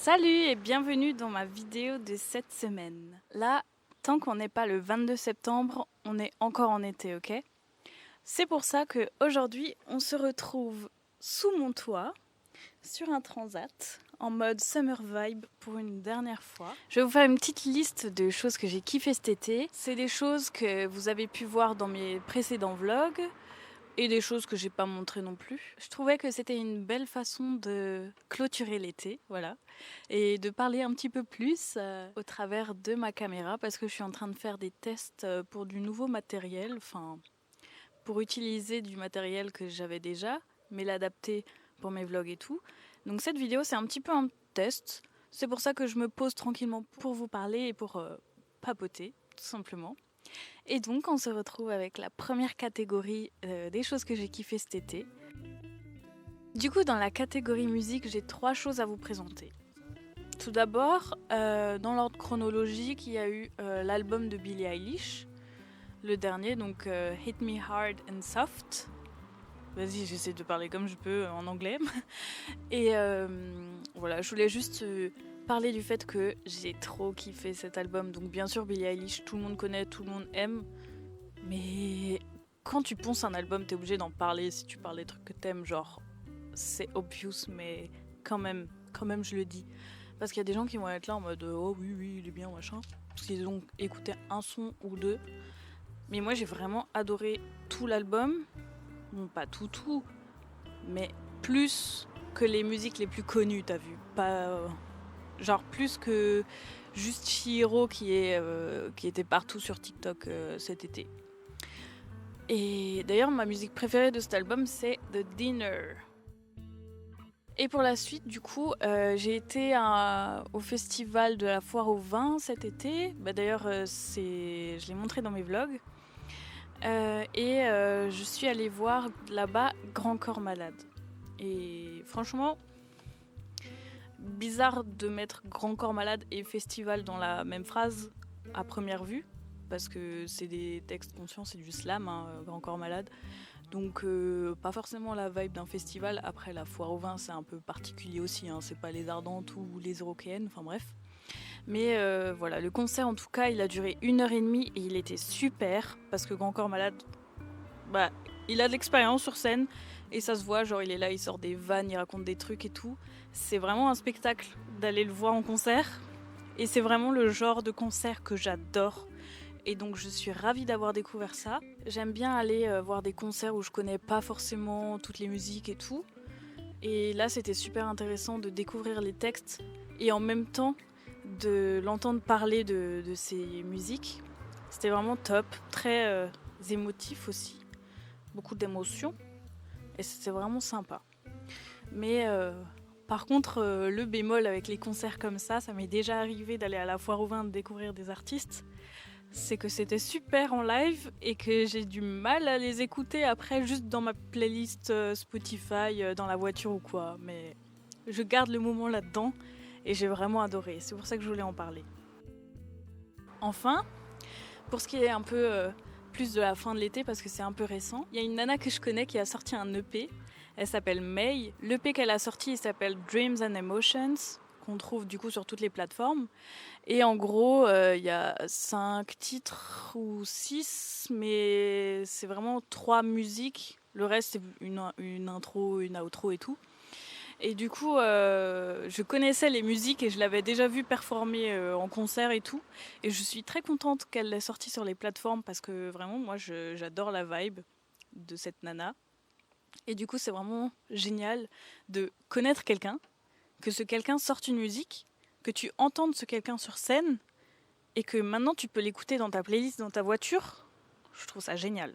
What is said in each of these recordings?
Salut et bienvenue dans ma vidéo de cette semaine. Là, tant qu'on n'est pas le 22 septembre, on est encore en été, ok? C'est pour ça qu'aujourd'hui, on se retrouve sous mon toit, sur un transat, en mode summer vibe pour une dernière fois. Je vais vous faire une petite liste de choses que j'ai kiffé cet été. C'est des choses que vous avez pu voir dans mes précédents vlogs, et des choses que j'ai pas montrées non plus. Je trouvais que c'était une belle façon de clôturer l'été, voilà, et de parler un petit peu plus au travers de ma caméra parce que je suis en train de faire des tests pour du nouveau matériel, enfin pour utiliser du matériel que j'avais déjà, mais l'adapter pour mes vlogs et tout. Donc cette vidéo c'est un petit peu un test. C'est pour ça que je me pose tranquillement pour vous parler et pour papoter, tout simplement. Et donc on se retrouve avec la première catégorie des choses que j'ai kiffé cet été. Du coup dans la catégorie musique j'ai 3 choses à vous présenter. Tout d'abord, dans l'ordre chronologique, il y a eu l'album de Billie Eilish, le dernier, donc Hit Me Hard and Soft. Vas-y, j'essaie de parler comme je peux en anglais. Et voilà, je voulais juste parler du fait que j'ai trop kiffé cet album. Donc bien sûr Billie Eilish, tout le monde connaît, tout le monde aime. Mais quand tu ponces un album, t'es obligé d'en parler si tu parles des trucs que t'aimes, genre c'est obvious, mais quand même je le dis. Parce qu'il y a des gens qui vont être là en mode oh oui, oui, il est bien, machin. Parce qu'ils ont écouté un son ou deux. Mais moi j'ai vraiment adoré tout l'album. Bon, pas tout, mais plus que les musiques les plus connues, t'as vu. Pas. Genre plus que juste Chihiro qui était partout sur TikTok cet été. Et d'ailleurs, ma musique préférée de cet album, c'est The Dinner. Et pour la suite, du coup, j'ai été au festival de la foire au vin cet été. Bah, d'ailleurs, je l'ai montré dans mes vlogs. Je suis allée voir là-bas Grand Corps Malade. Et franchement, bizarre de mettre Grand Corps Malade et festival dans la même phrase à première vue. Parce que c'est des textes conscients, c'est du slam, hein, Grand Corps Malade. Donc pas forcément la vibe d'un festival. Après la foire au vin c'est un peu particulier aussi, hein. C'est pas les Ardentes ou les Européennes, enfin bref. Mais voilà, le concert en tout cas il a duré 1h30 et il était super. Parce que Grand Corps Malade, bah, il a de l'expérience sur scène. Et ça se voit, genre il est là, il sort des vannes, il raconte des trucs et tout. C'est vraiment un spectacle d'aller le voir en concert. Et c'est vraiment le genre de concert que j'adore. Et donc je suis ravie d'avoir découvert ça. J'aime bien aller voir des concerts où je connais pas forcément toutes les musiques et tout. Et là c'était super intéressant de découvrir les textes et en même temps de l'entendre parler de ces musiques. C'était vraiment top, très émotif aussi, beaucoup d'émotions et c'était vraiment sympa. Mais par contre le bémol avec les concerts comme ça m'est déjà arrivé d'aller à la foire au vin de découvrir des artistes. C'est que c'était super en live et que j'ai du mal à les écouter après juste dans ma playlist Spotify, dans la voiture ou quoi. Mais je garde le moment là-dedans et j'ai vraiment adoré. C'est pour ça que je voulais en parler. Enfin, pour ce qui est un peu plus de la fin de l'été, parce que c'est un peu récent, il y a une nana que je connais qui a sorti un EP. Elle s'appelle May. L'EP qu'elle a sorti, il s'appelle Dreams and Emotions, qu'on trouve du coup sur toutes les plateformes. Et en gros, il y a 5 titres ou 6, mais c'est vraiment 3 musiques. Le reste, c'est une intro, une outro et tout. Et du coup, je connaissais les musiques et je l'avais déjà vu performer en concert et tout. Et je suis très contente qu'elle l'ait sortie sur les plateformes parce que vraiment, moi, j'adore la vibe de cette nana. Et du coup, c'est vraiment génial de connaître quelqu'un, que ce quelqu'un sorte une musique, que tu entendes ce quelqu'un sur scène et que maintenant tu peux l'écouter dans ta playlist, dans ta voiture. Je trouve ça génial.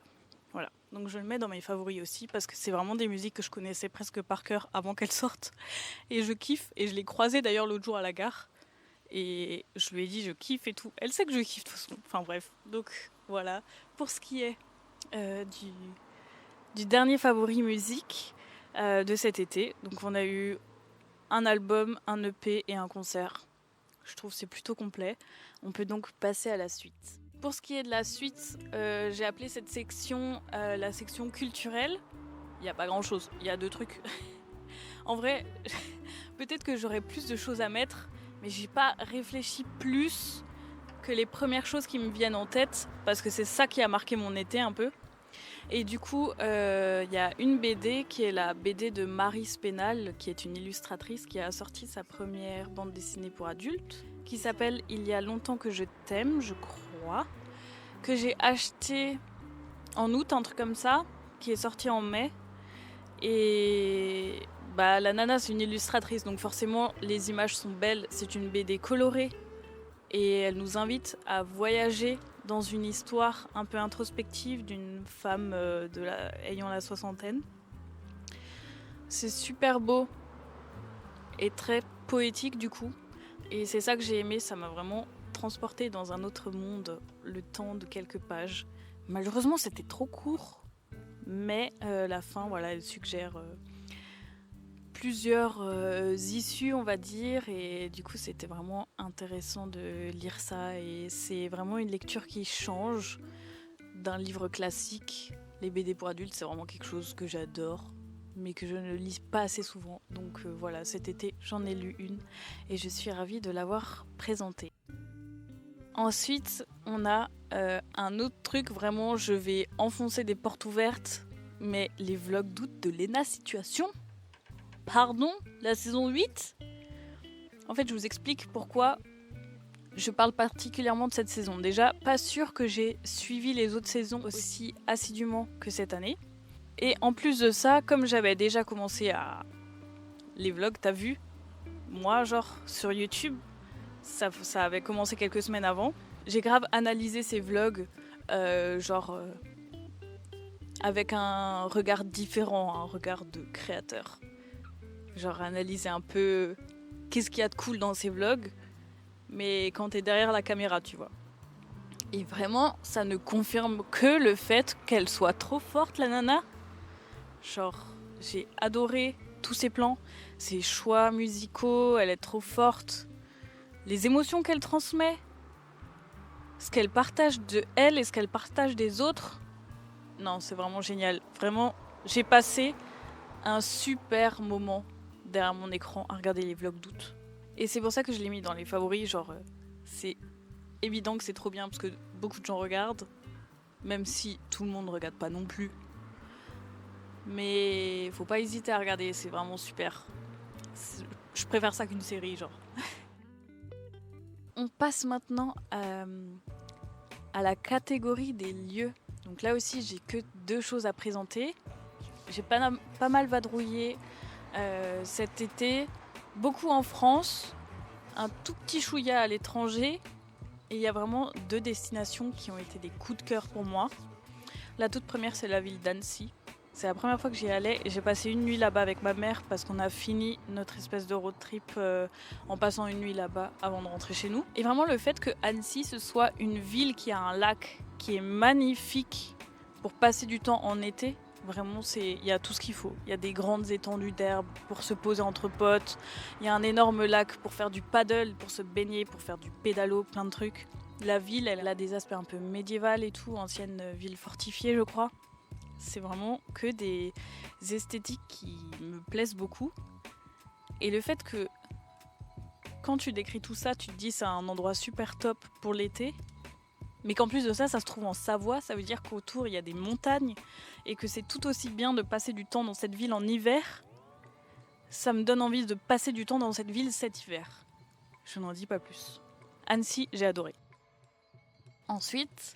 Voilà. Donc je le mets dans mes favoris aussi parce que c'est vraiment des musiques que je connaissais presque par cœur avant qu'elles sortent. Et je kiffe. Et je l'ai croisée d'ailleurs l'autre jour à la gare. Et je lui ai dit je kiffe et tout. Elle sait que je kiffe de toute façon. Enfin bref. Donc voilà. Pour ce qui est du dernier favori musique de cet été. Donc on a eu un album, un EP et un concert. Je trouve que c'est plutôt complet. On peut donc passer à la suite. Pour ce qui est de la suite, j'ai appelé cette section la section culturelle. Il n'y a pas grand chose, il y a 2 trucs. En vrai, peut-être que j'aurais plus de choses à mettre, mais j'ai pas réfléchi plus que les premières choses qui me viennent en tête, parce que c'est ça qui a marqué mon été un peu. Et du coup, y a une BD qui est la BD de Marie Spénal, qui est une illustratrice qui a sorti sa première bande dessinée pour adultes, qui s'appelle Il y a longtemps que je t'aime, je crois, que j'ai acheté en août, un truc comme ça, qui est sorti en mai. Et bah, la nana, c'est une illustratrice, donc forcément, les images sont belles. C'est une BD colorée et elle nous invite à voyager dans une histoire un peu introspective d'une femme ayant la soixantaine. C'est super beau et très poétique du coup. Et c'est ça que j'ai aimé, ça m'a vraiment transporté dans un autre monde le temps de quelques pages. Malheureusement, c'était trop court, mais la fin, voilà, elle suggère plusieurs issues, on va dire, et du coup, c'était vraiment intéressant de lire ça. Et c'est vraiment une lecture qui change d'un livre classique. Les BD pour adultes, c'est vraiment quelque chose que j'adore, mais que je ne lis pas assez souvent. Donc voilà, cet été, j'en ai lu une et je suis ravie de l'avoir présentée. Ensuite, on a un autre truc, vraiment, je vais enfoncer des portes ouvertes, mais les vlogs d'août de Lena Situation. Pardon, la saison 8 ? En fait, je vous explique pourquoi je parle particulièrement de cette saison. Déjà, pas sûr que j'ai suivi les autres saisons aussi assidûment que cette année. Et en plus de ça, comme j'avais déjà commencé à... Les vlogs, t'as vu ? Moi, genre, sur YouTube, ça avait commencé quelques semaines avant. J'ai grave analysé ces vlogs, avec un regard différent, un regard de créateur. Genre, analyser un peu qu'est-ce qu'il y a de cool dans ces vlogs, mais quand t'es derrière la caméra, tu vois. Et vraiment, ça ne confirme que le fait qu'elle soit trop forte, la nana. Genre, j'ai adoré tous ses plans, ses choix musicaux, elle est trop forte. Les émotions qu'elle transmet, ce qu'elle partage de elle et ce qu'elle partage des autres. Non, c'est vraiment génial. Vraiment, j'ai passé un super moment derrière mon écran à regarder les vlogs d'août. Et c'est pour ça que je l'ai mis dans les favoris, genre, c'est évident que c'est trop bien parce que beaucoup de gens regardent, même si tout le monde ne regarde pas non plus. Mais faut pas hésiter à regarder, c'est vraiment super. Je préfère ça qu'une série, genre. On passe maintenant à la catégorie des lieux. Donc là aussi, j'ai que 2 choses à présenter. J'ai pas mal vadrouillé cet été, beaucoup en France, un tout petit chouïa à l'étranger. Et il y a vraiment 2 destinations qui ont été des coups de cœur pour moi. La toute première, c'est la ville d'Annecy. C'est la première fois que j'y allais et j'ai passé une nuit là-bas avec ma mère parce qu'on a fini notre espèce de road trip en passant une nuit là-bas avant de rentrer chez nous. Et vraiment le fait que Annecy, ce soit une ville qui a un lac qui est magnifique pour passer du temps en été, vraiment il y a tout ce qu'il faut. Il y a des grandes étendues d'herbe pour se poser entre potes, il y a un énorme lac pour faire du paddle, pour se baigner, pour faire du pédalo, plein de trucs. La ville, elle a des aspects un peu médiévals et tout, ancienne ville fortifiée je crois. C'est vraiment que des esthétiques qui me plaisent beaucoup. Et le fait que quand tu décris tout ça, tu te dis c'est un endroit super top pour l'été, mais qu'en plus de ça, ça se trouve en Savoie, ça veut dire qu'autour il y a des montagnes et que c'est tout aussi bien de passer du temps dans cette ville en hiver. Ça me donne envie de passer du temps dans cette ville cet hiver. Je n'en dis pas plus. Annecy, j'ai adoré. Ensuite,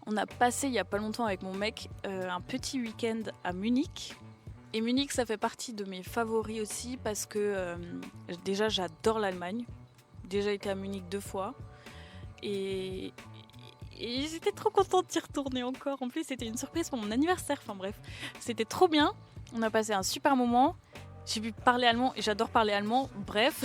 on a passé il y a pas longtemps avec mon mec un petit week-end à Munich. Et Munich, ça fait partie de mes favoris aussi parce que déjà j'adore l'Allemagne. J'ai déjà été à Munich 2 fois. Et j'étais trop contente d'y retourner encore. En plus, c'était une surprise pour mon anniversaire. Enfin bref, c'était trop bien. On a passé un super moment. J'ai pu parler allemand et j'adore parler allemand. Bref,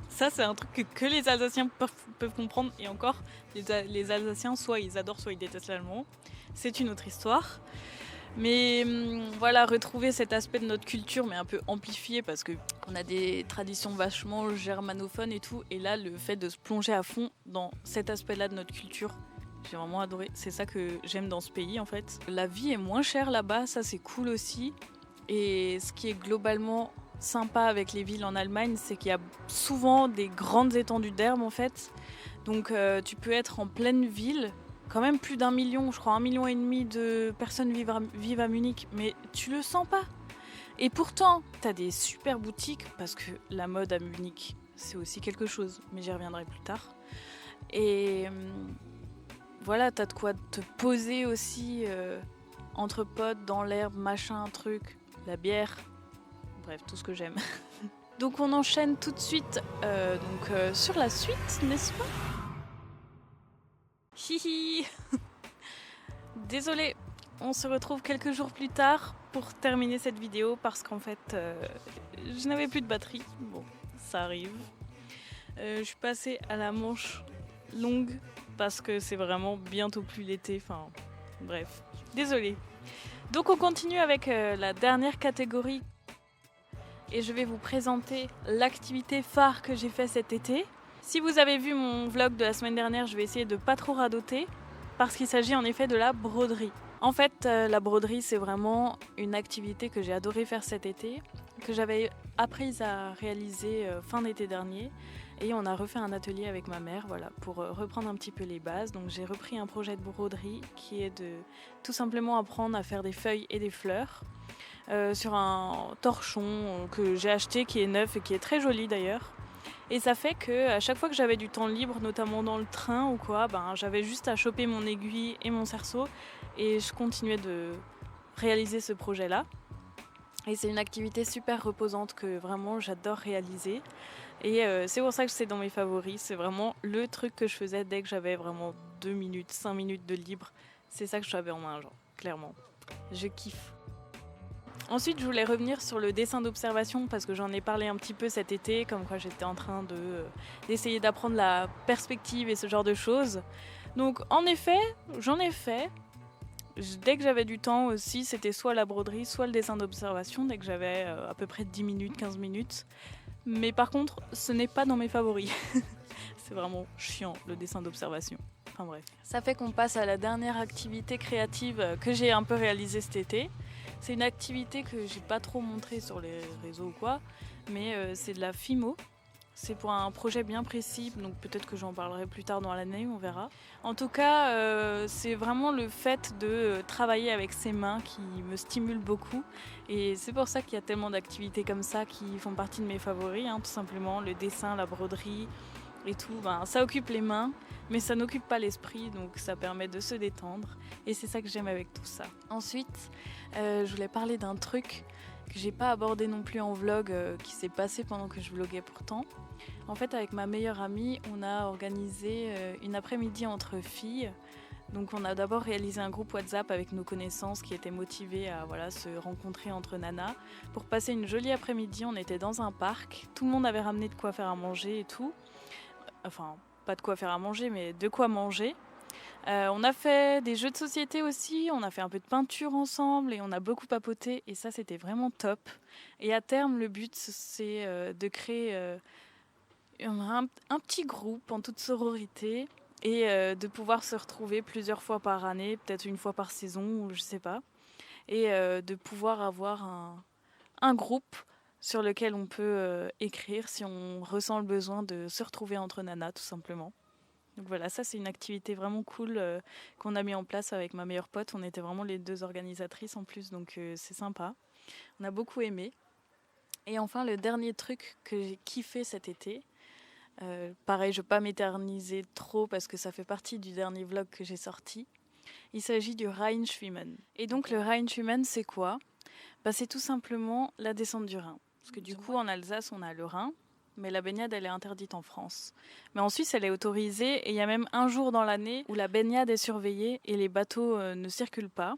ça c'est un truc que les Alsaciens peuvent comprendre. Et encore, les Alsaciens, soit ils adorent, soit ils détestent l'allemand. C'est une autre histoire. Mais voilà, retrouver cet aspect de notre culture, mais un peu amplifié parce qu'on a des traditions vachement germanophones et tout. Et là, le fait de se plonger à fond dans cet aspect-là de notre culture, j'ai vraiment adoré. C'est ça que j'aime dans ce pays en fait. La vie est moins chère là-bas, ça c'est cool aussi. Et ce qui est globalement sympa avec les villes en Allemagne, c'est qu'il y a souvent des grandes étendues d'herbe en fait. Donc tu peux être en pleine ville, quand même plus d'1 million, je crois 1,5 million de personnes vivent à Munich, mais tu le sens pas. Et pourtant, t'as des super boutiques, parce que la mode à Munich, c'est aussi quelque chose, mais j'y reviendrai plus tard. Et voilà, t'as de quoi te poser aussi entre potes, dans l'herbe, machin, truc, la bière, bref, tout ce que j'aime. Donc on enchaîne tout de suite sur la suite, n'est-ce pas? Hihi. Désolée, on se retrouve quelques jours plus tard pour terminer cette vidéo parce qu'en fait, je n'avais plus de batterie. Bon, ça arrive. Je suis passée à la manche longue parce que c'est vraiment bientôt plus l'été. Enfin, bref, désolée. Donc on continue avec la dernière catégorie et je vais vous présenter l'activité phare que j'ai fait cet été. Si vous avez vu mon vlog de la semaine dernière, je vais essayer de pas trop radoter parce qu'il s'agit en effet de la broderie. En fait, la broderie, c'est vraiment une activité que j'ai adoré faire cet été, que j'avais apprise à réaliser fin d'été dernier. Et on a refait un atelier avec ma mère, voilà, pour reprendre un petit peu les bases. Donc j'ai repris un projet de broderie qui est de tout simplement apprendre à faire des feuilles et des fleurs sur un torchon que j'ai acheté, qui est neuf et qui est très joli d'ailleurs. Et ça fait que à chaque fois que j'avais du temps libre, notamment dans le train ou quoi, ben, j'avais juste à choper mon aiguille et mon cerceau et je continuais de réaliser ce projet-là. Et c'est une activité super reposante que vraiment j'adore réaliser. Et c'est pour ça que c'est dans mes favoris. C'est vraiment le truc que je faisais dès que j'avais vraiment 2 minutes, 5 minutes de libre. C'est ça que j'avais en main, genre, clairement. Je kiffe. Ensuite, je voulais revenir sur le dessin d'observation parce que j'en ai parlé un petit peu cet été, comme quoi j'étais en train d'essayer d'apprendre la perspective et ce genre de choses. Donc, en effet, j'en ai fait. Dès que j'avais du temps aussi, c'était soit la broderie, soit le dessin d'observation, dès que j'avais à peu près 10 minutes, 15 minutes. Mais par contre, ce n'est pas dans mes favoris. C'est vraiment chiant, le dessin d'observation. Enfin bref. Ça fait qu'on passe à la dernière activité créative que j'ai un peu réalisée cet été. C'est une activité que j'ai pas trop montrée sur les réseaux ou quoi, mais c'est de la Fimo. C'est pour un projet bien précis, donc peut-être que j'en parlerai plus tard dans l'année, on verra. En tout cas, c'est vraiment le fait de travailler avec ses mains qui me stimule beaucoup. Et c'est pour ça qu'il y a tellement d'activités comme ça qui font partie de mes favoris, hein, tout simplement. Le dessin, la broderie et tout, ben, ça occupe les mains, mais ça n'occupe pas l'esprit, donc ça permet de se détendre. Et c'est ça que j'aime avec tout ça. Ensuite, je voulais parler d'un truc que j'ai pas abordé non plus en vlog, qui s'est passé pendant que je vloguais pourtant. En fait, avec ma meilleure amie, on a organisé une après-midi entre filles. Donc on a d'abord réalisé un groupe WhatsApp avec nos connaissances qui étaient motivées à se rencontrer entre nanas. Pour passer une jolie après-midi, on était dans un parc. Tout le monde avait ramené de quoi faire à manger et tout. Enfin, pas de quoi faire à manger, mais de quoi manger. On a fait des jeux de société aussi, on a fait un peu de peinture ensemble et on a beaucoup papoté et ça c'était vraiment top. Et à terme le but c'est de créer un petit groupe en toute sororité et de pouvoir se retrouver plusieurs fois par année, peut-être une fois par saison ou je sais pas. Et de pouvoir avoir un groupe sur lequel on peut écrire si on ressent le besoin de se retrouver entre nanas tout simplement. Donc voilà, ça c'est une activité vraiment cool qu'on a mis en place avec ma meilleure pote. On était vraiment les deux organisatrices en plus, donc c'est sympa. On a beaucoup aimé. Et enfin, le dernier truc que j'ai kiffé cet été, pareil, je ne vais pas m'éterniser trop parce que ça fait partie du dernier vlog que j'ai sorti. Il s'agit du Rheinschwimmen. Et donc le Rheinschwimmen, c'est quoi ? C'est tout simplement la descente du Rhin. Parce que du coup, en Alsace, on a le Rhin, mais la baignade, elle est interdite en France. Mais en Suisse, elle est autorisée, et il y a même un jour dans l'année où la baignade est surveillée et les bateaux ne circulent pas.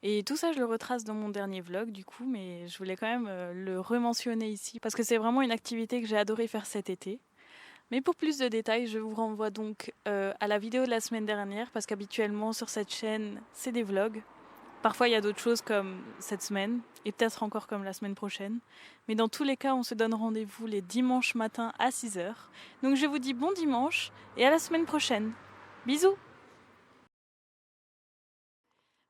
Et tout ça, je le retrace dans mon dernier vlog, du coup, mais je voulais quand même le rementionner ici, parce que c'est vraiment une activité que j'ai adoré faire cet été. Mais pour plus de détails, je vous renvoie donc à la vidéo de la semaine dernière, parce qu'habituellement, sur cette chaîne, c'est des vlogs. Parfois, il y a d'autres choses comme cette semaine, et peut-être encore comme la semaine prochaine. Mais dans tous les cas, on se donne rendez-vous les dimanches matins à 6h. Donc je vous dis bon dimanche, et à la semaine prochaine. Bisous!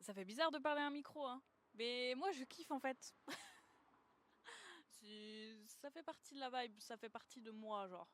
Ça fait bizarre de parler à un micro, hein. Mais moi, je kiffe en fait. ça fait partie de la vibe, ça fait partie de moi, genre.